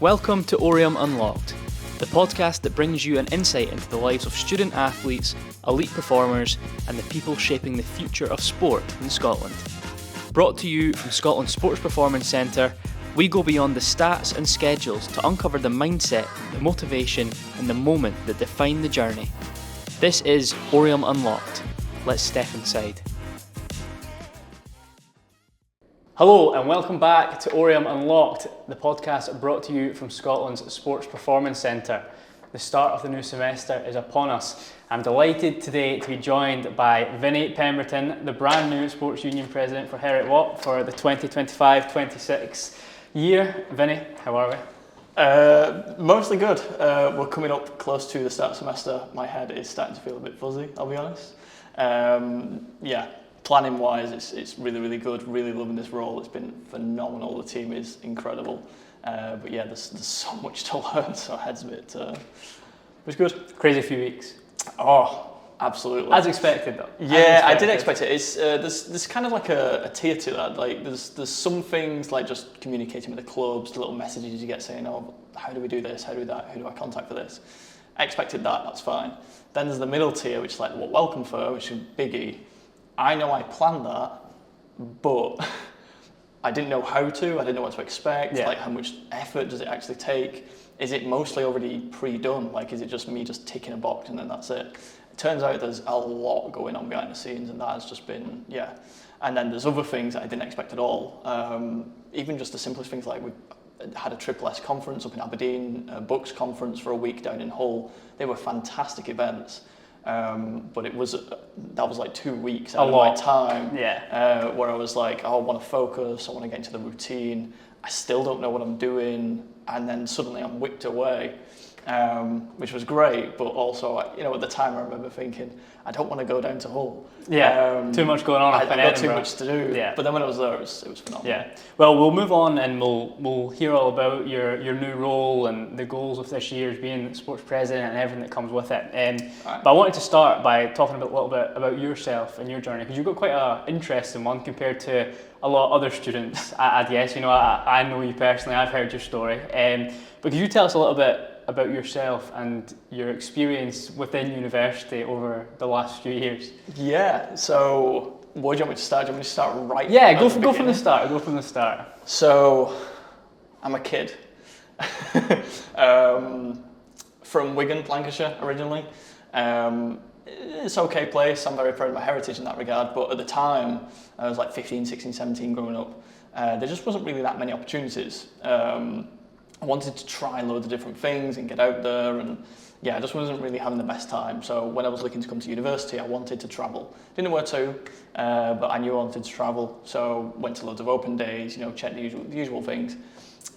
Welcome to Oriam Unlocked, the podcast that brings you an insight into the lives of student athletes, elite performers, and the people shaping the future of sport in Scotland. Brought to you from Scotland's Sports Performance Centre, we go beyond the stats and schedules to uncover the mindset, the motivation, and the moment that define the journey. This is Oriam Unlocked. Let's step inside. Hello and welcome back to Oriam Unlocked, the podcast brought to you from Scotland's Sports Performance Centre. The start of the new semester is upon us. I'm delighted today to be joined by Vinny Pemberton, the brand new Sports Union President for Heriot-Watt for the 2025-26 year. Vinny, how are we? Mostly good. We're coming up close to the start of semester. My head is starting to feel a bit fuzzy, I'll be honest. Planning wise, it's really, really good. Really loving this role. It's been phenomenal. The team is incredible. But yeah, there's so much to learn, so head's a bit, it was good. Crazy few weeks. Oh, absolutely. As expected though. Yeah, I did expect it. It's there's kind of like a tier to that. Like there's some things like just communicating with the clubs, the little messages you get saying, oh, how do we do this? How do we do that? Who do I contact for this? I expected that, that's fine. Then there's the middle tier, which is like what welcome for, which is biggie. I know I planned that, but I didn't know how to, I didn't know what to expect, like how much effort does it actually take? Is it mostly already pre-done? Like, is it just me just ticking a box and then that's it? It turns out there's a lot going on behind the scenes and that has just been, And then there's other things that I didn't expect at all. Even just the simplest things like we had a Triple S conference up in Aberdeen, a Books conference for a week down in Hull. They were fantastic events. But that was like 2 weeks out of my time where I was like, oh, I want to focus, I want to get into the routine, I still don't know what I'm doing, and then suddenly I'm whipped away, which was great, but also, at the time I remember thinking, I don't want to go down to Hull. Too much going on. I've got too much to do. But then when I was there, it was phenomenal. Well, we'll move on and we'll hear all about your new role and the goals of this year as being sports president and everything that comes with it. But I wanted to start by talking a little bit about yourself and your journey, because you've got quite an interesting one compared to a lot of other students at ADS. I know you personally, I've heard your story. But could you tell us a little bit about yourself and your experience within university over the last few years? Yeah, so where do you want me to start? Do you want me to start right? Yeah, go from the start. Go from the start. So, I'm a kid from Wigan, Lancashire originally. It's an okay place. I'm very proud of my heritage in that regard. But at the time, I was like 15, 16, 17 growing up. There just wasn't really that many opportunities. I wanted to try loads of different things and get out there, and I just wasn't really having the best time. So when I was looking to come to university, I wanted to travel. Didn't know where to, but I knew I wanted to travel. So went to loads of open days, checked the usual things.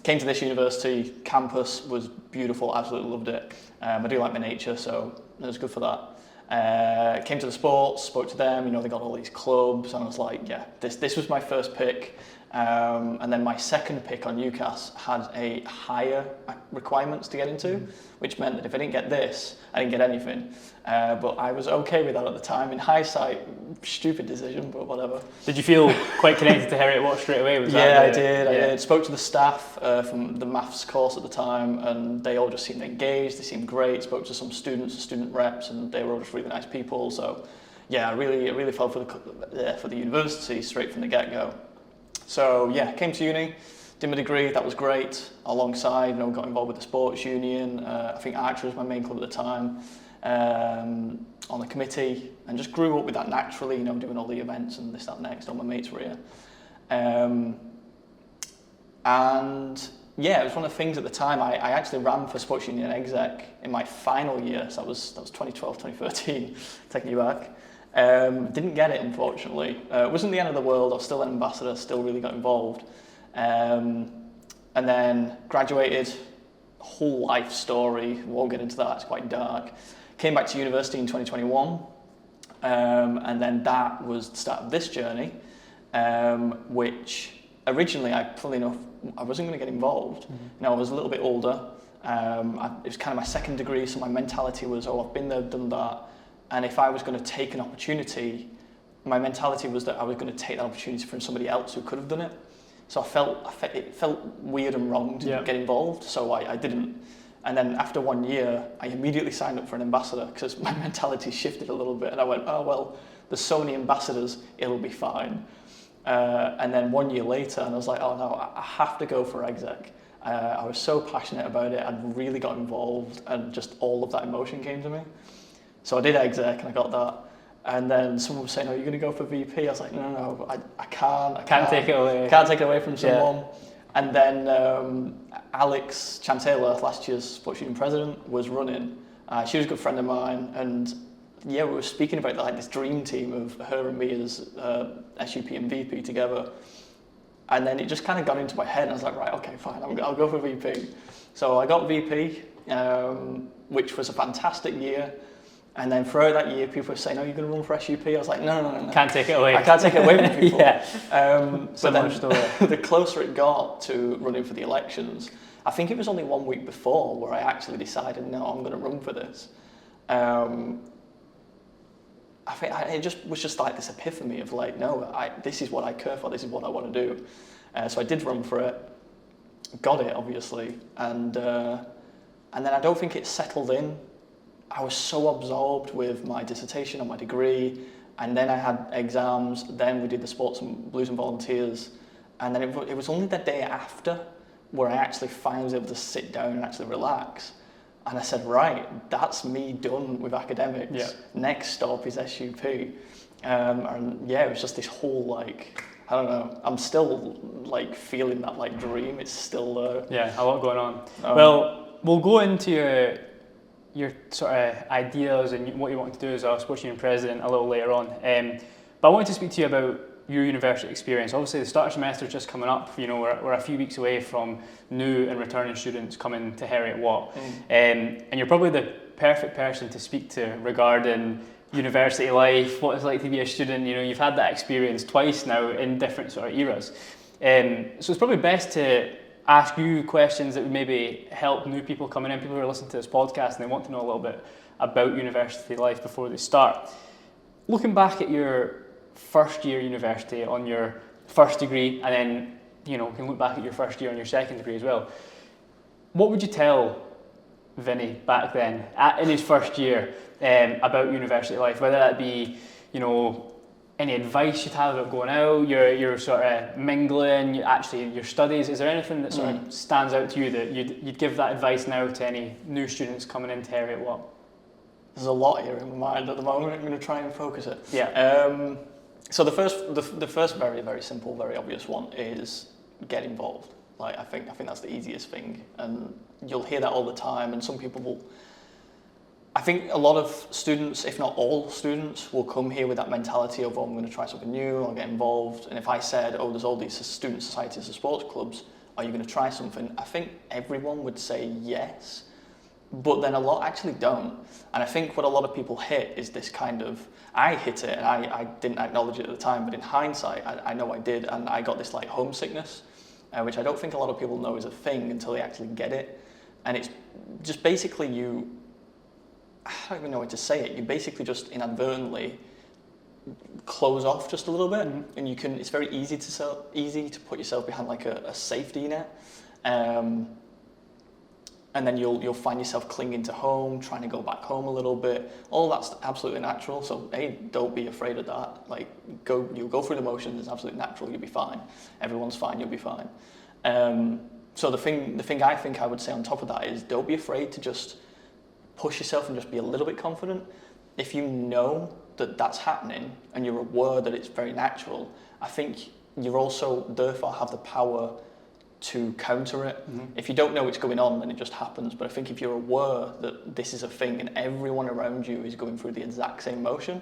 Came to this university, campus was beautiful, absolutely loved it. I do like my nature, so it was good for that. Came to the sports, spoke to them, they got all these clubs, and I was like, this was my first pick. And then my second pick on UCAS had a higher requirements to get into, which meant that if I didn't get this, I didn't get anything. But I was okay with that at the time. In hindsight, stupid decision, but whatever. Did you feel quite connected to Heriot-Watt straight away? I did. Spoke to the staff from the maths course at the time, and they all just seemed engaged. They seemed great. Spoke to some students, student reps, and they were all just really nice people. So, I really fell for the university straight from the get-go. So came to uni, did my degree, that was great. Alongside, got involved with the sports union. I think archery was my main club at the time. On the committee, and just grew up with that naturally, doing all the events and this, that, next. All my mates were here. And it was one of the things at the time. I actually ran for sports union exec in my final year, so that was 2012, 2013, taking you back. Didn't get it, unfortunately. It wasn't the end of the world. I was still an ambassador, still really got involved. And then graduated, whole life story, we won't get into that, it's quite dark. Came back to university in 2021, and then that was the start of this journey, which originally, funnily enough, I wasn't going to get involved. I was a little bit older. It was kind of my second degree, so my mentality was, I've been there, done that. And if I was going to take an opportunity, my mentality was that I was going to take that opportunity from somebody else who could have done it. So it felt weird and wrong to get involved, so I didn't. And then after 1 year, I immediately signed up for an ambassador because my mentality shifted a little bit, and I went, oh well, there's so many ambassadors, it'll be fine. And then 1 year later, and I was like, oh no, I have to go for exec. I was so passionate about it, I'd really got involved, and just all of that emotion came to me. So I did exec, and I got that. And then someone was saying, oh, you're going to go for VP? I was like, no, I can't take it away. Can't take it away from someone. And then Alex Chantaylor, last year's Sports Union President, was running. She was a good friend of mine, and we were speaking about like this dream team of her and me as SUP and VP together. And then it just kind of got into my head, and I was like, right, okay, fine, I'll go for VP. So I got VP, which was a fantastic year. And then throughout that year, people were saying, oh, you're going to run for SUP? I was like, no. Can't take it away. I can't take it away from people. So but much story. The closer it got to running for the elections, I think it was only 1 week before where I actually decided, no, I'm going to run for this. I think it was just like this epiphany of like, no, this is what I care for, this is what I want to do. So I did run for it, got it, obviously, and then I don't think it settled in. I was so absorbed with my dissertation and my degree, and then I had exams, then we did the Sports and Blues and Volunteers, and then it was only the day after where I actually finally was able to sit down and actually relax. And I said, right, that's me done with academics. Yeah. Next stop is SUP. And it was just this whole like, I don't know, I'm still like feeling that like dream, it's still Yeah, a lot going on. Well, we'll go into your sort of ideas and what you want to do as a Sports Union President a little later on. But I wanted to speak to you about your university experience. Obviously, the start of semester is just coming up. You know, we're a few weeks away from new and returning students coming to Heriot-Watt. And you're probably the perfect person to speak to regarding university life, what it's like to be a student. You know, you've had that experience twice now in different sort of eras. So it's probably best to ask you questions that would maybe help new people coming in, people who are listening to this podcast and they want to know a little bit about university life before they start. Looking back at your first year university on your first degree, and then you can look back at your first year on your second degree as well, what would you tell Vinny back then in his first year about university life, whether that be any advice you'd have about going out, your sort of mingling, your studies? Is there anything that sort of stands out to you that you'd give that advice now to any new students coming into Heriot-Watt? There's a lot here in my mind at the moment. I'm going to try and focus it. Yeah. So the first very, very simple, very obvious one is get involved. Like I think that's the easiest thing, and you'll hear that all the time. And some people will. I think a lot of students, if not all students, will come here with that mentality of, I'm going to try something new, I'll get involved. And if I said, there's all these student societies and sports clubs, are you going to try something? I think everyone would say yes, but then a lot actually don't. And I think what a lot of people hit is this kind of, I hit it and I didn't acknowledge it at the time, but in hindsight, I know I did, and I got this like homesickness, which I don't think a lot of people know is a thing until they actually get it. And it's just basically I don't even know how to say it. You basically just inadvertently close off just a little bit, and it's very easy to put yourself behind like a safety net, and then you'll find yourself clinging to home, trying to go back home a little bit. All that's absolutely natural. So don't be afraid of that. Like you'll go through the motions. It's absolutely natural. You'll be fine. Everyone's fine. You'll be fine. So the thing I think I would say on top of that is don't be afraid to just push yourself and just be a little bit confident. If you know that that's happening and you're aware that it's very natural, I think you also therefore have the power to counter it. If you don't know what's going on, then it just happens. But I think if you're aware that this is a thing and everyone around you is going through the exact same motion,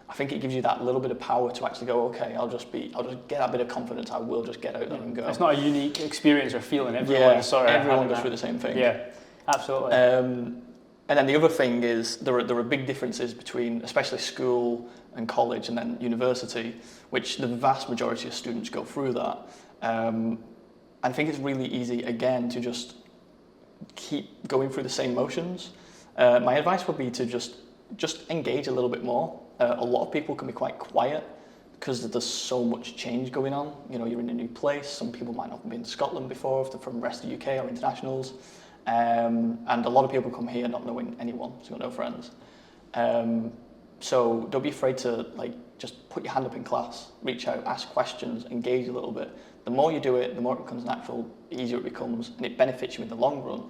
I think it gives you that little bit of power to actually go, okay, I'll just get that bit of confidence. I will just get out there and go. It's not a unique experience or feeling. Everyone goes through the same thing. Yeah, absolutely. And then the other thing is there are big differences between especially school and college and then university, which the vast majority of students go through that. I think it's really easy, again, to just keep going through the same motions. My advice would be to just engage a little bit more. A lot of people can be quite quiet because there's so much change going on. You know, you're in a new place. Some people might not have been to Scotland before, if they're from the rest of the UK or internationals. And a lot of people come here not knowing anyone, so you've got no friends. So don't be afraid to just put your hand up in class, reach out, ask questions, engage a little bit. The more you do it, the more it becomes natural, the easier it becomes, and it benefits you in the long run.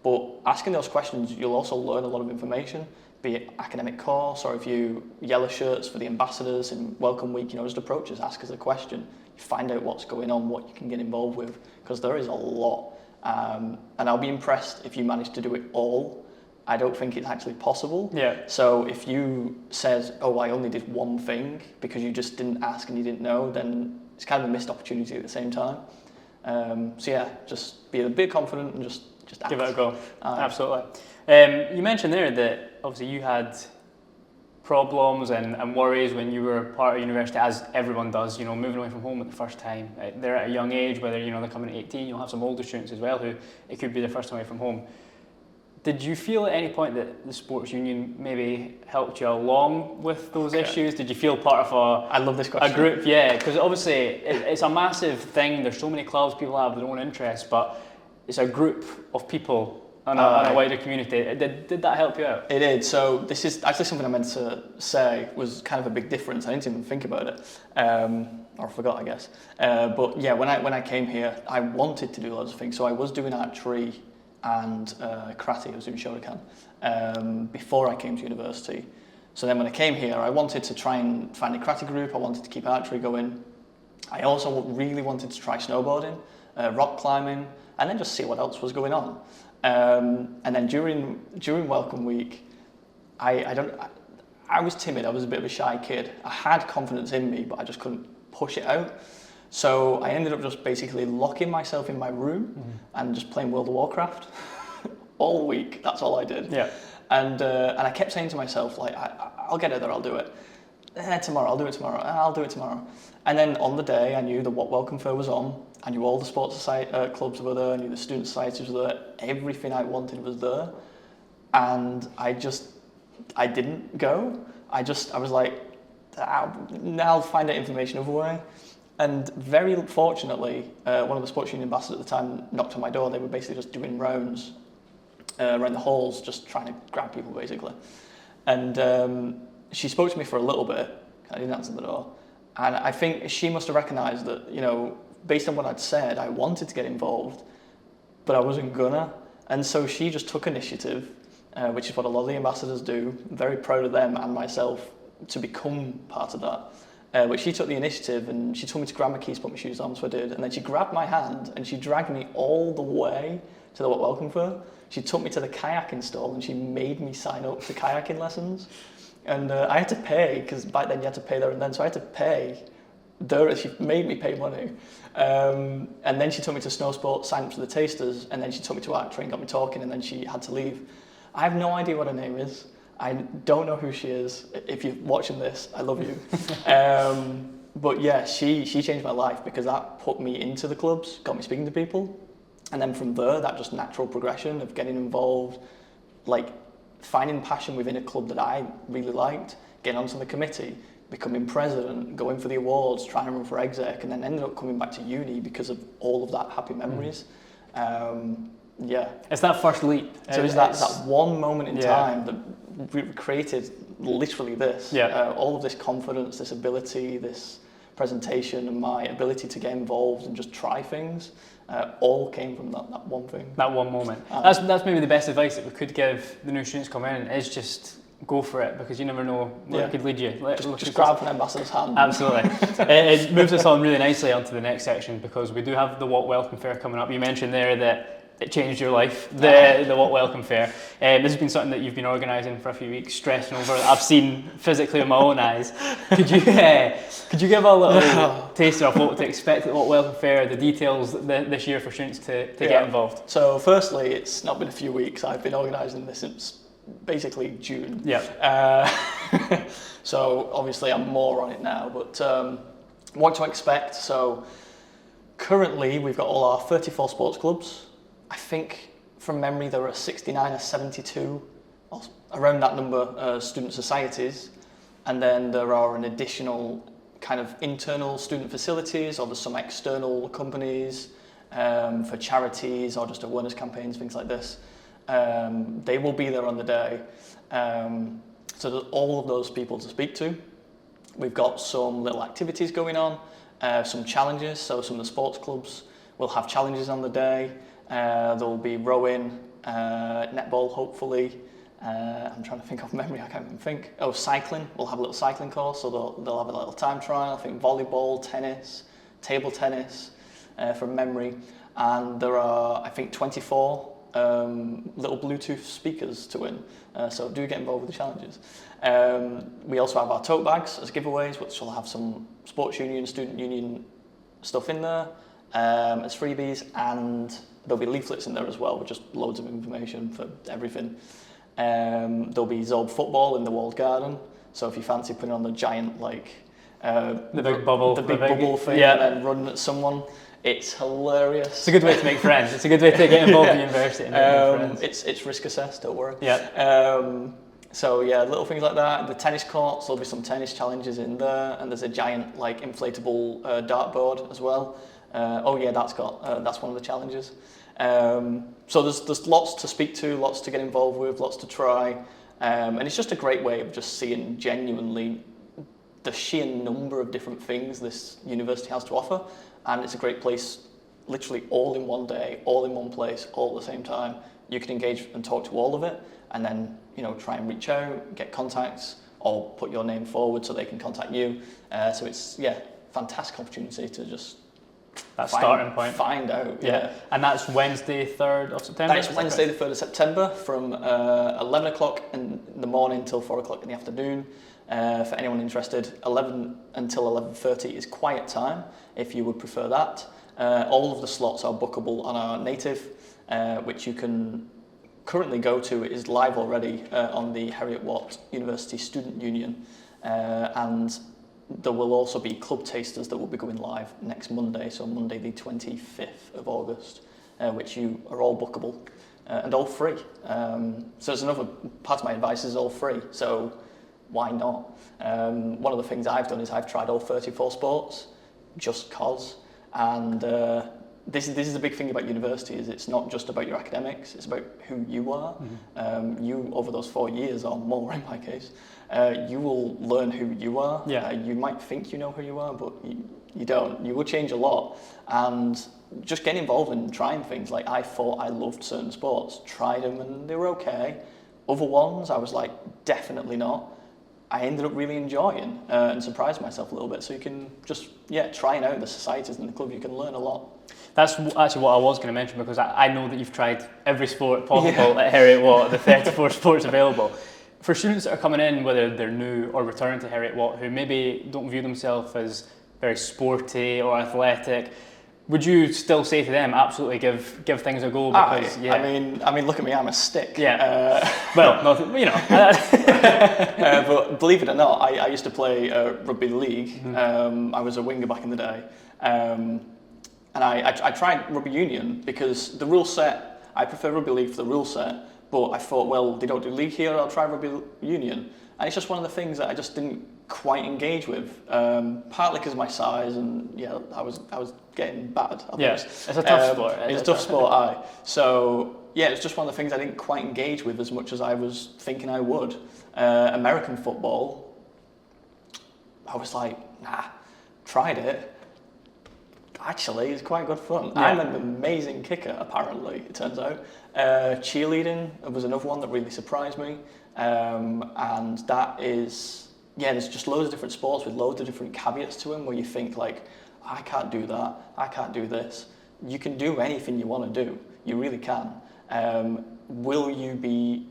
But asking those questions, you'll also learn a lot of information, be it academic course, or if you yellow shirts for the ambassadors in Welcome Week, you know, just approach us, ask us a question, you find out what's going on, what you can get involved with, because there is a lot. And I'll be impressed if you manage to do it all. I don't think it's actually possible. Yeah. So if you says, oh, I only did one thing because you just didn't ask and you didn't know, then it's kind of a missed opportunity at the same time. So yeah, just be a bit confident and just act. Give it a go. Absolutely. You mentioned there that obviously you had problems and worries when you were part of university, as everyone does, you know, moving away from home at the first time. They're at a young age, whether, you know, they're coming at 18, you'll have some older students as well who it could be their first time away from home. Did you feel at any point that the sports union maybe helped you along with those issues? Did you feel part of I love this question. a group? Yeah, because obviously it's a massive thing. There's so many clubs, people have their own interests, but it's a group of people on a wider community. Did that help you out? It did. So this is actually something I meant to say was kind of a big difference. I didn't even think about it, or forgot, I guess. But yeah, when I came here, I wanted to do loads of things. So I was doing archery and karate. I was doing Shotokan before I came to university. So then when I came here, I wanted to try and find a karate group. I wanted to keep archery going. I also really wanted to try snowboarding, rock climbing, and then just see what else was going on. And then during Welcome Week, I was timid. I was a bit of a shy kid. I had confidence in me, but I just couldn't push it out. So I ended up just basically locking myself in my room and just playing World of Warcraft all week. That's all I did. Yeah. And I kept saying to myself, like, I'll get it there, I'll do it. Tomorrow, I'll do it tomorrow. I'll do it tomorrow. And then on the day, I knew that what Welcome Fair was on. I knew all the sports society, clubs were there. I knew the student societies were there. Everything I wanted was there. And I didn't go. I was like, I'll find that information other way. And very fortunately, one of the sports union ambassadors at the time knocked on my door. They were basically just doing rounds around the halls, just trying to grab people, basically. And she spoke to me for a little bit. I didn't answer the door. And I think she must have recognised that, you know, based on what I'd said, I wanted to get involved, but I wasn't gonna. And so she just took initiative, which is what a lot of the ambassadors do. I'm very proud of them and myself to become part of that. But she took the initiative and she told me to grab my keys, put my shoes on, so I did. And then she grabbed my hand and she dragged me all the way to the Welcome Fair. She took me to the kayaking stall and she made me sign up to kayaking lessons. And I had to pay, because back then you had to pay there and then, so I had to pay. She made me pay money. And then she took me to snow sports, signed up to the tasters, and then she took me to archery and got me talking, and then she had to leave. I have no idea what her name is. I don't know who she is. If you're watching this, I love you. But yeah, she changed my life, because that put me into the clubs, got me speaking to people. And then from there, that just natural progression of getting involved, like finding passion within a club that I really liked, getting onto the committee, becoming president, going for the awards, trying to run for exec, and then ended up coming back to uni because of all of that happy memories. Yeah. It's that first leap. So it's that one moment in time that created literally this. Yeah. All of this confidence, this ability, this presentation, and my ability to get involved and just try things, all came from that one thing. That one moment. That's maybe the best advice that we could give the new students coming in, is just go for it, because you never know where it could lead you. Just grab an ambassador's hand. Absolutely. It moves us on really nicely onto the next section, because we do have the Watt Welcome Fair coming up. You mentioned there that it changed your life, the Watt Welcome Fair. This has been something that you've been organising for a few weeks, stressing over, that I've seen physically with my own eyes. Could you give a little taster of what to expect at the Watt Welcome Fair, the details this year for students to get involved? So firstly, it's not been a few weeks. I've been organising this since basically June. Yeah. So obviously I'm more on it now, but what to expect. So currently we've got all our 34 sports clubs. I think from memory there are 69 or 72, or around that number, student societies, and then there are an additional kind of internal student facilities, or there's some external companies for charities or just awareness campaigns, things like this. They will be there on the day. So there's all of those people to speak to. We've got some little activities going on, some challenges. So some of the sports clubs will have challenges on the day. There'll be rowing, netball, hopefully. I'm trying to think off memory, I can't even think. Oh, cycling. We'll have a little cycling course, so they'll have a little time trial. I think volleyball, tennis, table tennis, from memory. And there are, I think, 24 little Bluetooth speakers to win. So do get involved with the challenges. We also have our tote bags as giveaways, which will have some sports union, student union stuff in there as freebies, and there'll be leaflets in there as well with just loads of information for everything. There'll be Zob football in the walled garden, so if you fancy putting on the giant the big bubble thing and then run at someone, it's hilarious. It's a good way to make friends. It's a good way to get involved in university and make friends. It's risk assessed, don't worry. Yeah. So yeah, little things like that. The tennis courts, there'll be some tennis challenges in there, and there's a giant inflatable dartboard as well. That's one of the challenges. So there's lots to speak to, lots to get involved with, lots to try, and it's just a great way of just seeing genuinely the sheer number of different things this university has to offer, and it's a great place, literally all in one day, all in one place, all at the same time. You can engage and talk to all of it, and then try and reach out, get contacts, or put your name forward so they can contact you. So it's fantastic opportunity to just starting point. Find out. Yeah. And that's Wednesday, 3rd of September? That's Wednesday, the 3rd of September from 11 o'clock in the morning till 4 o'clock in the afternoon. For anyone interested, 11 until 11:30 is quiet time, if you would prefer that. All of the slots are bookable on our native, which you can currently go to. It is live already on the Heriot-Watt University Student Union. And there will also be club tasters that will be going live next Monday, so Monday the 25th of August, which you are all bookable and all free. So it's another part of my advice is all free, so why not? One of the things I've done is I've tried all 34 sports just cause, and this is the big thing about university, is it's not just about your academics, it's about who you are. Mm-hmm. You, over those 4 years or more in my case, you will learn who you are. Yeah. You might think you know who you are, but you don't. You will change a lot, and just get involved in trying things. Like, I thought I loved certain sports, tried them and they were okay. Other ones I was like, definitely not. I ended up really enjoying and surprised myself a little bit. So you can just, trying out the societies and the club, you can learn a lot. That's actually what I was going to mention, because I know that you've tried every sport possible at Heriot-Watt, the 34 sports available. For students that are coming in, whether they're new or returning to Heriot-Watt, who maybe don't view themselves as very sporty or athletic, would you still say to them, absolutely give things a go? Because I mean, look at me, I'm a stick. Yeah. Well, nothing, but believe it or not, I used to play rugby league. Mm-hmm. I was a winger back in the day. And I tried rugby union because the rule set, I prefer rugby league for the rule set, but I thought, well, they don't do league here, I'll try rugby union. And it's just one of the things that I just didn't quite engage with, partly because of my size, and I was getting bad. It's a tough sport. It's a tough sport, So it's just one of the things I didn't quite engage with as much as I was thinking I would. American football, I was like, tried it. Actually, it's quite good fun. Yeah. I'm an amazing kicker, apparently, it turns out. Cheerleading was another one that really surprised me. And that is, there's just loads of different sports with loads of different caveats to them, where you think like, I can't do that, I can't do this. You can do anything you want to do, you really can. Will you be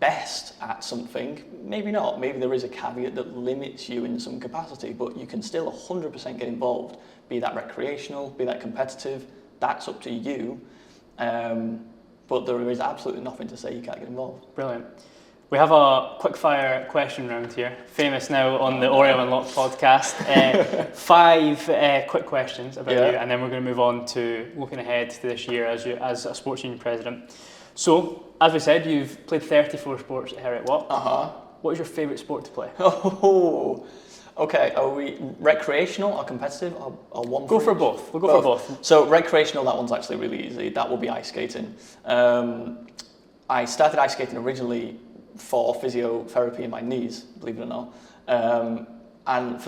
best at something? Maybe not. Maybe there is a caveat that limits you in some capacity, but you can still 100% get involved, be that recreational, be that competitive. That's up to you. But there is absolutely nothing to say you can't get involved. Brilliant. We have a quick-fire question round here, famous now on the Oriam Unlocked podcast. 5 quick questions about you, and then we're going to move on to looking ahead to this year as a sports union president. So, as we said, you've played 34 sports at Heriot-Watt. Uh-huh. What is your favourite sport to play? Okay, are we recreational or competitive or one? Go for both. We'll go for both. So recreational, that one's actually really easy. That will be ice skating. I started ice skating originally for physiotherapy in my knees, believe it or not. And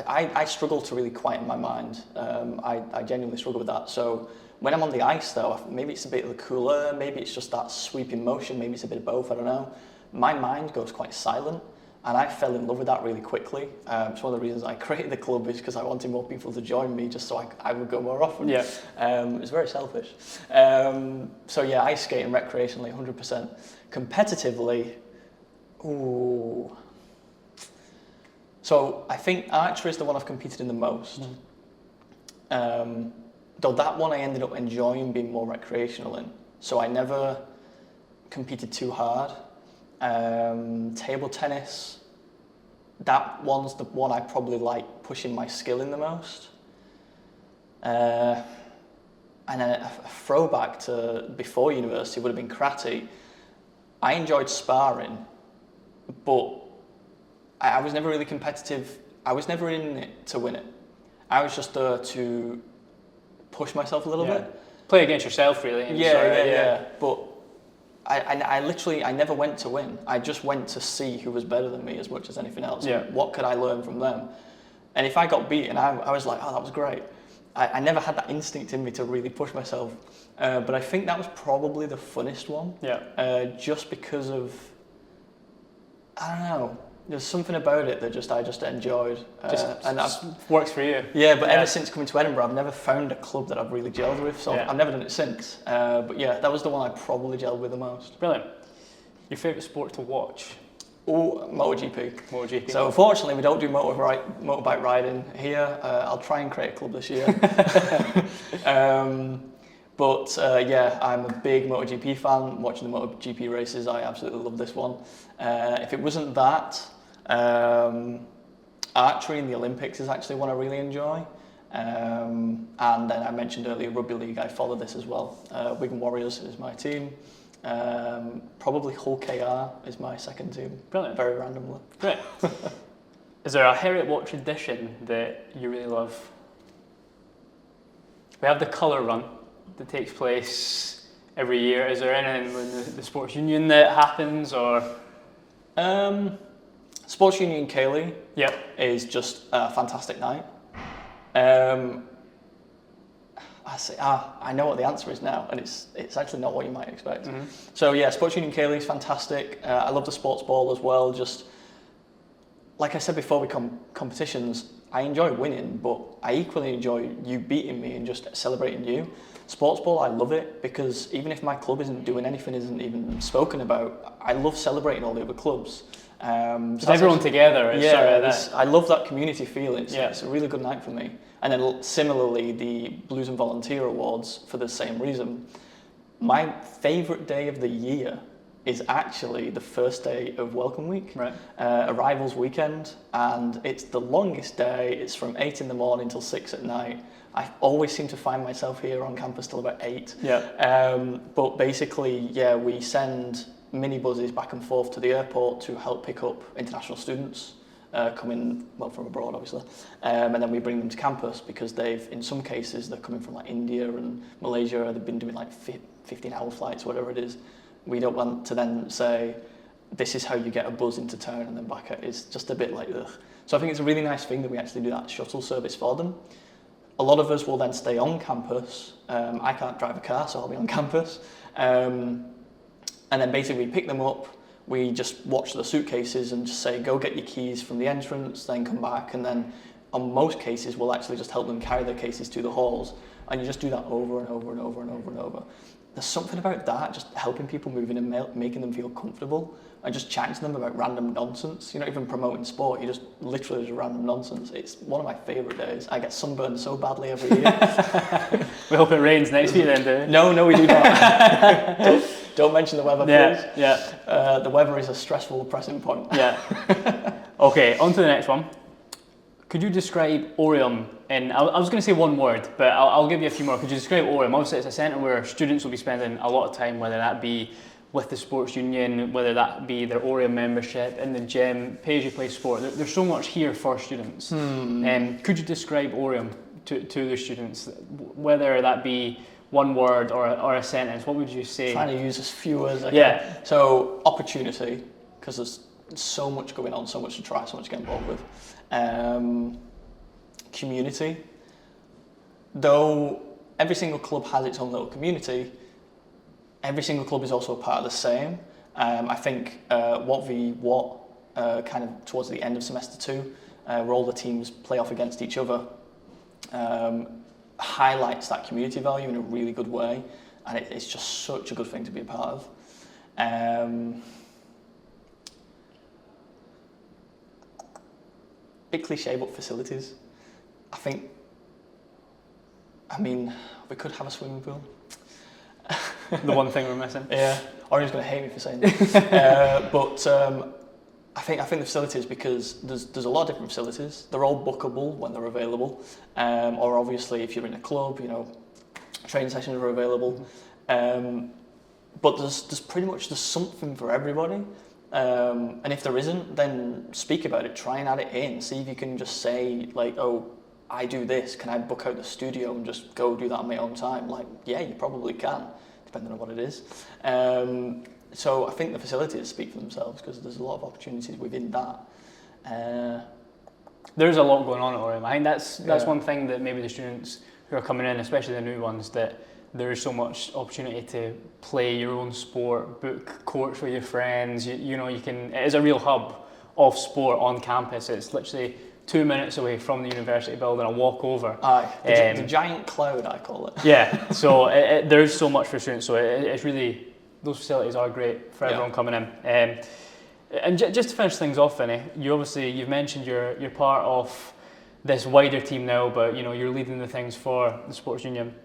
I struggle to really quieten my mind. I genuinely struggle with that. So when I'm on the ice though, maybe it's a bit of the cool air, maybe it's just that sweeping motion, maybe it's a bit of both, I don't know. My mind goes quite silent, and I fell in love with that really quickly. It's one of the reasons I created the club, is because I wanted more people to join me just so I would go more often. Yeah. It's very selfish. So yeah, ice skating recreationally, 100%. Competitively, ooh. So I think archery is the one I've competed in the most. Though that one I ended up enjoying being more recreational in. So I never competed too hard. Table tennis, that one's the one I probably like pushing my skill in the most. And then a throwback to before university would have been karate. I enjoyed sparring, but I was never really competitive. I was never in it to win it. I was just there to push myself a little bit. Play against yourself, really. Yeah. But I literally never went to win. I just went to see who was better than me as much as anything else. Yeah. What could I learn from them? And if I got beaten, I was like, oh, that was great. I never had that instinct in me to really push myself. But I think that was probably the funnest one. Yeah. Just because of, I don't know, there's something about it that I just enjoyed. And that works for you. Yeah, but ever since coming to Edinburgh, I've never found a club that I've really gelled with, so I've never done it since. But yeah, that was the one I probably gelled with the most. Brilliant. Your favourite sport to watch? Oh, MotoGP. MotoGP. So unfortunately, we don't do motorbike riding here. I'll try and create a club this year. But yeah, I'm a big MotoGP fan. Watching the MotoGP races, I absolutely love this one. If it wasn't that, archery in the Olympics is actually one I really enjoy. And then I mentioned earlier rugby league, I follow this as well. Wigan Warriors is my team. Probably Hull KR is my second team. Brilliant. Very randomly. Great. Is there a Heriot-Watt tradition that you really love? We have the colour run that takes place every year. Is there anything in the sports union that happens, or? Sports Union Cayley is just a fantastic night. I know what the answer is now, and it's actually not what you might expect. Mm-hmm. So yeah, Sports Union Cayley is fantastic. I love the sports ball as well. Just like I said before, with competitions, I enjoy winning, but I equally enjoy you beating me and just celebrating you. Sports ball, I love it because even if my club isn't doing anything, isn't even spoken about, I love celebrating all the other clubs. So everyone together. I love that community feel. It's a really good night for me. And then similarly, the Blues and Volunteer Awards for the same reason. My favourite day of the year is actually the first day of Welcome Week, Arrivals weekend, and it's the longest day. It's from 8 in the morning till 6 at night. I always seem to find myself here on campus till about 8. But basically, we send mini buses back and forth to the airport to help pick up international students coming from abroad, obviously, and then we bring them to campus because in some cases they're coming from like India and Malaysia. They've been doing like 15-hour flights, whatever it is. We don't want to then say this is how you get a bus into town and then back out. It's just a bit like ugh. So I think it's a really nice thing that we actually do that shuttle service for them. A lot of us will then stay on campus. I can't drive a car, so I'll be on campus. And then basically we pick them up, we just watch the suitcases and just say, go get your keys from the entrance, then come back. And then on most cases, we'll actually just help them carry their cases to the halls. And you just do that over and over and over and over and over. There's something about that, just helping people move in and making them feel comfortable and just chatting to them about random nonsense. You're not even promoting sport, you just literally just random nonsense. It's one of my favourite days. I get sunburned so badly every year. We hope it rains next week then, do we? No, we do not. Don't mention the weather, please. Yeah. The weather is a stressful pressing point. Yeah. Okay, on to the next one. Could you describe Oriam in, I was going to say one word, but I'll give you a few more. Could you describe Oriam? Obviously it's a centre where students will be spending a lot of time, whether that be with the sports union, whether that be their Oriam membership, in the gym, pay-as-you-play sport. There's so much here for students. Could you describe Oriam to the students, whether that be one word or a sentence? What would you say? Trying to use as few words as I can. So opportunity, because there's so much going on, so much to try, so much to get involved with. Community. Though every single club has its own little community, every single club is also a part of the same. I think Watt kind of towards the end of semester 2, where all the teams play off against each other, highlights that community value in a really good way, and it's just such a good thing to be a part of. Bit cliche, but facilities. I mean, we could have a swimming pool. The one thing we're missing. Yeah, Oriam's going to hate me for saying that. But I think the facilities, because there's a lot of different facilities. They're all bookable when they're available, or obviously if you're in a club, training sessions are available. But there's pretty much something for everybody. And if there isn't, then speak about it. Try and add it in. See if you can just say like, oh, I do this. Can I book out the studio and just go do that on my own time? Like, yeah, you probably can, depending on what it is. So I think the facilities speak for themselves because there's a lot of opportunities within that. There's a lot going on at Oriam. I think that's one thing that maybe the students who are coming in, especially the new ones, that there is so much opportunity to play your own sport, book courts with your friends. You can. It is a real hub of sport on campus. It's literally 2 minutes away from the university building, a walk over. The giant cloud, I call it. Yeah, so there's so much for students, so it's really, those facilities are great for everyone coming in. And just to finish things off, Vinny, you've mentioned you're part of this wider team now, but you're leading the things for the sports union.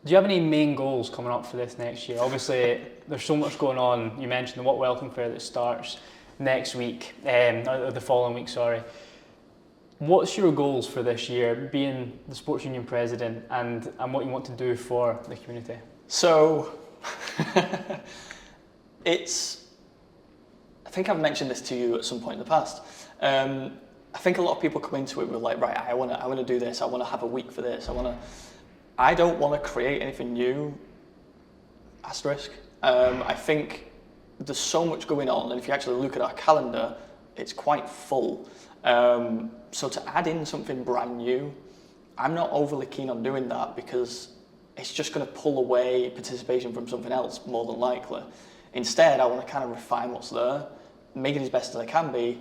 Do you have any main goals coming up for this next year? Obviously, there's so much going on. You mentioned the Watt Welcome Fair that starts next week, or the following week, sorry. What's your goals for this year, being the sports union president, and what you want to do for the community? So, I think I've mentioned this to you at some point in the past. I think a lot of people come into it with like, right, I want to do this. I want to have a week for this. I don't want to create anything new. Asterisk. I think there's so much going on, and if you actually look at our calendar, it's quite full. So to add in something brand new, I'm not overly keen on doing that because it's just going to pull away participation from something else more than likely. Instead, I want to kind of refine what's there, make it as best as I can be,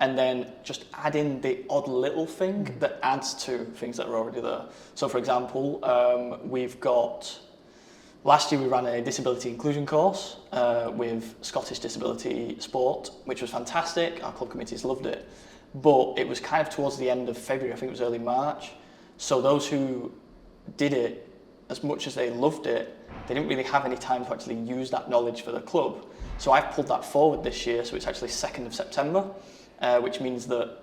and then just add in the odd little thing that adds to things that are already there. So for example, last year we ran a disability inclusion course with Scottish Disability Sport, which was fantastic. Our club committees loved it. But it was kind of towards the end of February, I think it was early March. So those who did it, as much as they loved it, they didn't really have any time to actually use that knowledge for the club. So I've pulled that forward this year, so it's actually 2nd of September, which means that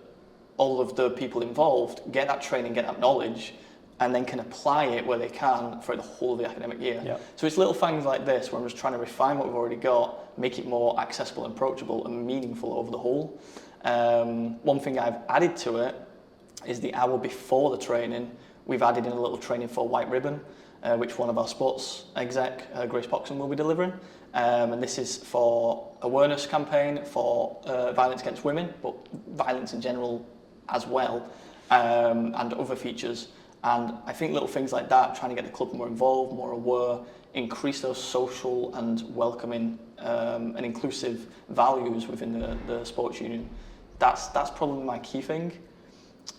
all of the people involved get that training, get that knowledge, and then can apply it where they can for the whole of the academic year. Yep. So it's little things like this where I'm just trying to refine what we've already got, make it more accessible and approachable and meaningful over the whole. One thing I've added to it is the hour before the training, we've added in a little training for White Ribbon, which one of our sports exec, Grace Boxon, will be delivering. And this is for awareness campaign for violence against women, but violence in general as well, and other features. And I think little things like that, trying to get the club more involved, more aware, increase those social and welcoming and inclusive values within the sports union. That's probably my key thing.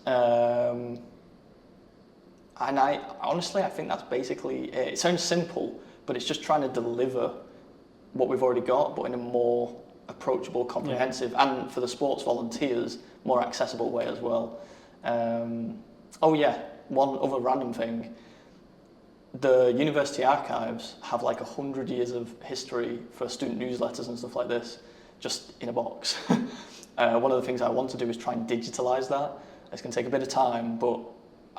And I honestly think that's basically it. It sounds simple, but it's just trying to deliver what we've already got, but in a more approachable, comprehensive, and for the sports volunteers, more accessible way as well. One other random thing. The university archives have like 100 years of history for student newsletters and stuff like this, just in a box. One of the things I want to do is try and digitalise that. It's going to take a bit of time, but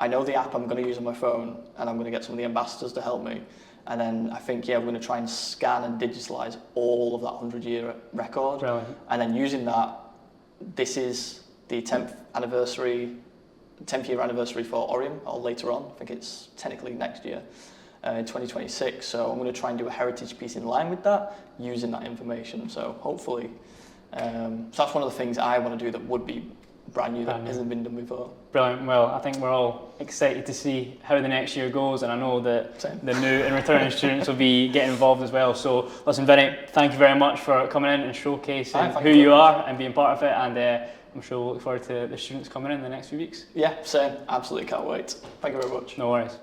I know the app I'm going to use on my phone, and I'm going to get some of the ambassadors to help me. And then I think, we're going to try and scan and digitalise all of that 100-year record. Brilliant. And then using that, this is the 10th year anniversary for Oriam, or later on. I think it's technically next year, in 2026. So I'm going to try and do a heritage piece in line with that, using that information. So hopefully, so that's one of the things I want to do that would be brand new, that hasn't been done before. Brilliant. Well, I think we're all excited to see how the next year goes, and I know that the new and returning students will be getting involved as well. So listen, Vinny, thank you very much for coming in and showcasing who you are and being part of it, and I'm sure we'll look forward to the students coming in the next few weeks. Yeah, same. Absolutely can't wait. Thank you very much. No worries.